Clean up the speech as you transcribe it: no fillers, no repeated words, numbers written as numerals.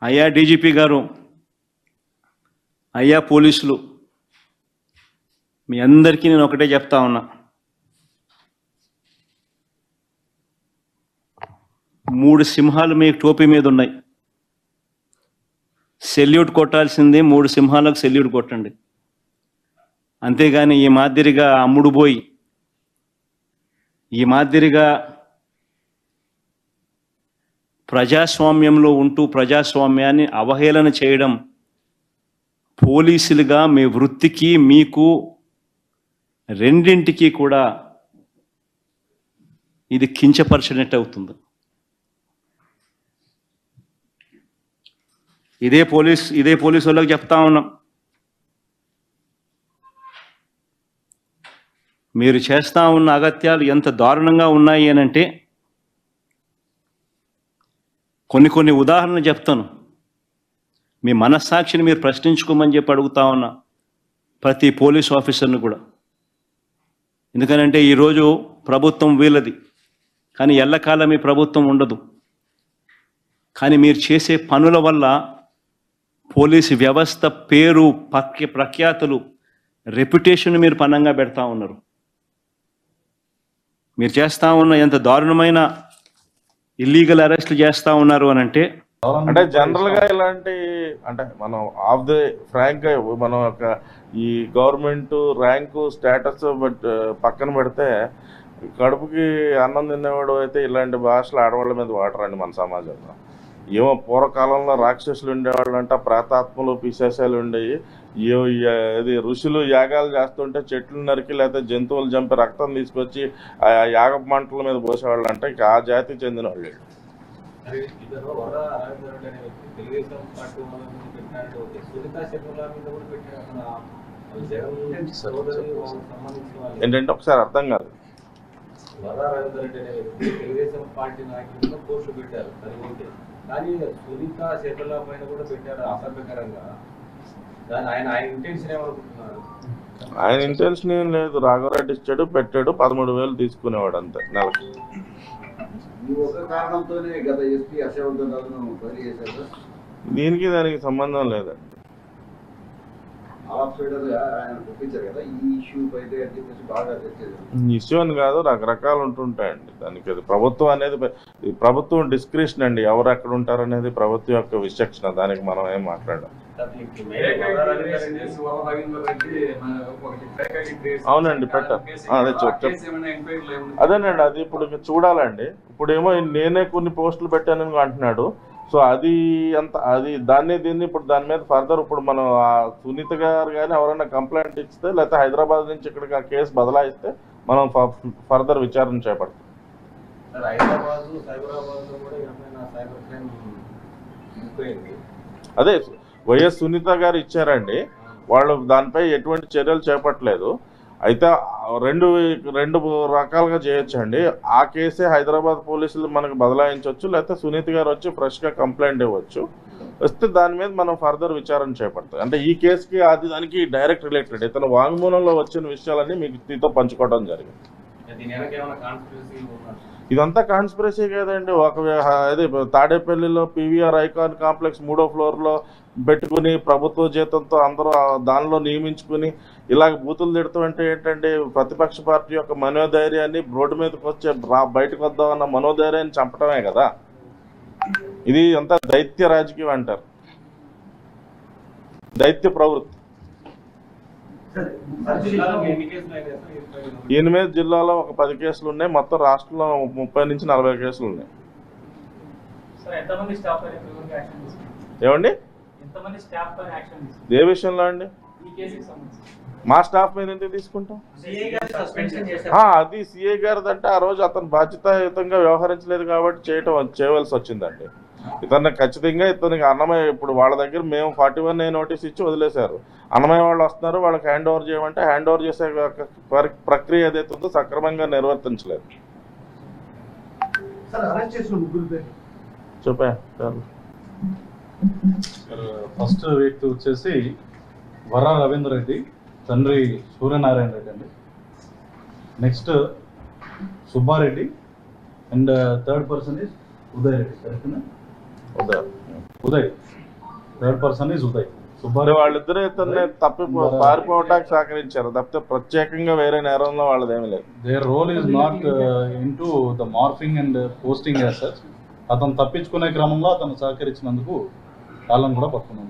అయ్యా డీజీపీ గారు, అయ్యా పోలీసులు, మీ అందరికీ నేను ఒకటే చెప్తా ఉన్నా, 3 సింహాలు మీ టోపీ మీద ఉన్నాయి. సెల్యూట్ కొట్టాల్సింది 3 సింహాలకు సెల్యూట్ కొట్టండి. అంతేగాని ఈ మాదిరిగా అమ్ముడు పోయి, ఈ మాదిరిగా ప్రజాస్వామ్యంలో ఉంటూ ప్రజాస్వామ్యాన్ని అవహేళన చేయడం పోలీసులుగా మీ వృత్తికి మీకు రెండింటికి కూడా ఇది కించపరిచినట్టు అవుతుంది. ఇదే పోలీసు వాళ్ళకి చెప్తా ఉన్నాం, మీరు చేస్తా ఉన్న అగత్యాలు ఎంత దారుణంగా ఉన్నాయి అనంటే కొన్ని ఉదాహరణలు చెప్తాను. మీ మనస్సాక్షిని మీరు ప్రశ్నించుకోమని చెప్పి అడుగుతా ఉన్నా ప్రతి పోలీస్ ఆఫీసర్ను కూడా. ఎందుకనంటే ఈరోజు ప్రభుత్వం వీళ్ళది, కానీ ఎల్లకాలం ఈ ప్రభుత్వం ఉండదు. కానీ మీరు చేసే పనుల వల్ల పోలీసు వ్యవస్థ పేరు, ప్రఖ్యాతులు, రెప్యుటేషన్ మీరు పన్నంగా పెడతా ఉన్నారు. మీరు చేస్తూ ఉన్న ఎంత దారుణమైన ఇల్లీగల్ అరెస్టులు చేస్తూ ఉన్నారు అని అంటే జనరల్ గా ఇలాంటి అంటే మనం ఆఫ్ ది ఫ్రాంక్ గా మనం ఒక ఈ గవర్నమెంట్ ర్యాంకు స్టేటస్ పక్కన పెడితే కడుపుకి అన్నం తినేవాడు అయితే ఇలాంటి భాషలు ఆడవాళ్ళ మీద వాడరండి మన సమాజంలో. ఏమో పూర్వకాలంలో రాక్షసులు ఉండేవాళ్ళు అంట, ప్రేతాత్మలు పిశాచాలు ఉండేవి. ఇది ఋషులు యాగాలు చేస్తుంటే చెట్లు నరికి లేకపోతే జంతువులు చంపి రక్తం తీసుకొచ్చి ఆ యాగ మంటల మీద పోసేవాళ్ళు అంట. ఇక ఆ జాతికి చెందిన వాళ్ళు. ఏంటంటే ఒకసారి అర్థం కాదు. కానీ సునీత శర్మల పైన కూడా పెట్టారు అసభ్యకరంగా. ఆయన ఇంటెన్షన్ ఏం లేదు. రాఘవరెడ్డి ఇచ్చాడు, పెట్టాడు, 13,000 తీసుకునేవాడు అంతే నెలకి. దీనికి దానికి సంబంధం లేదండి. ఇష్యూ అని కాదు, రకరకాలు ఉంటుంటాయండి దానికి. అది ప్రభుత్వం అనేది ప్రభుత్వం డిస్క్రిప్షన్ అండి, ఎవరు ఎక్కడ ఉంటారు అనేది ప్రభుత్వం యొక్క విచక్షణ. దానికి మనం ఏం మాట్లాడాం. అవునండి, పెట్టారు. అదే అదేనండి, అది ఇప్పుడు చూడాలండి. ఇప్పుడేమో నేనే కొన్ని పోస్టులు పెట్టానని అంటున్నాడు. సో అది దీన్ని ఇప్పుడు దాని మీద ఫర్దర్ ఇప్పుడు మనం సునీత గారు కానీ ఎవరైనా కంప్లైంట్ ఇస్తే లేకపోతే హైదరాబాద్ నుంచి ఇక్కడికి ఆ కేసు బదలాయిస్తే మనం ఫర్దర్ విచారణ చేపడతాం. అదే వైఎస్ సునీత గారు ఇచ్చారండి, వాళ్ళు దానిపై ఎటువంటి చర్యలు చేపట్టలేదు. అయితే రెండు రకాలుగా చేయొచ్చండి. ఆ కేసే హైదరాబాద్ పోలీసులు మనకు బదలాయించవచ్చు, లేకపోతే సునీత గారు వచ్చి ఫ్రెష్గా కంప్లైంట్ ఇవ్వచ్చు. వస్తే దాని మీద మనం ఫర్దర్ విచారణ చేపడతాం. అంటే ఈ కేసుకి దానికి డైరెక్ట్ రిలేటెడ్ ఇతను వాంగ్మూలంలో వచ్చిన విషయాలన్నీ మీకు మీతో పంచుకోవడం జరిగింది. ఇదంతా కాన్స్పిరసీ కదండి. అదే తాడేపల్లిలో పీవీఆర్ ఐకాన్ కాంప్లెక్స్ 3వ ఫ్లోర్లో పెట్టుకుని ప్రభుత్వ జీతంతో అందరూ దానిలో నియమించుకుని ఇలాగ బూతులు తిడతాం అంటే ఏంటంటే ప్రతిపక్ష పార్టీ యొక్క మనోధైర్యాన్ని రోడ్డు మీదకి వచ్చే బయటకు వద్దామన్న మనోధైర్యాన్ని చంపటమే కదా. ఇది అంతా దైత్య రాజకీయం అంటారు, దైత్య ప్రవృత్తి. 8 జిల్లాలో ఒక 10 కేసులు ఉన్నాయి, మొత్తం రాష్ట్రంలో 30 నుంచి 40 కేసులు ఉన్నాయి. ఏమండి ఏ విషయంలో అండి? మా స్టాఫ్ మీద ఎందుకు తీసుకుంటాం? అది సిఐ గారిది అంటే ఆ రోజు అతను బాధ్యతాయుతంగా వ్యవహరించలేదు కాబట్టి చేయవలసి వచ్చిందండి. ఇతన్ని ఖచ్చితంగా ఇతనికి అన్నమయ్య ఇప్పుడు వాళ్ళ దగ్గర మేము 41A నోటీస్ ఇచ్చి వదిలేశారు. అన్నమయ్య వాళ్ళు వస్తున్నారు, వాళ్ళకి హ్యాండ్ ఓవర్ చేయమంటే హ్యాండ్ ఓవర్ చేసే ప్రక్రియ ఏదైతే ఉందో సక్రమంగా నిర్వర్తించలేదు. చెప్పా ఫస్ట్ వ్యక్తి వచ్చేసి వర్రా రవీంద్ర రెడ్డి, తండ్రి సూర్యనారాయణ రెడ్డి అండి. Next Subbareddy and third person is Uday Reddy. కరెక్ట్నా? Uday, third person is Uday. మరి సుబ్బారావు వాళ్ళిద్దరూ ఇతన్ని పారిపోవటానికి సహకరించారు తప్పితే ప్రత్యేకంగా వేరే నేరంలో వాళ్ళదేమీ లేదు. their role is not into the morphing and posting as such. అతను తప్పించుకునే క్రమంలో అతను సహకరించినందుకు వాళ్ళని కూడా పట్టుకున్నాం.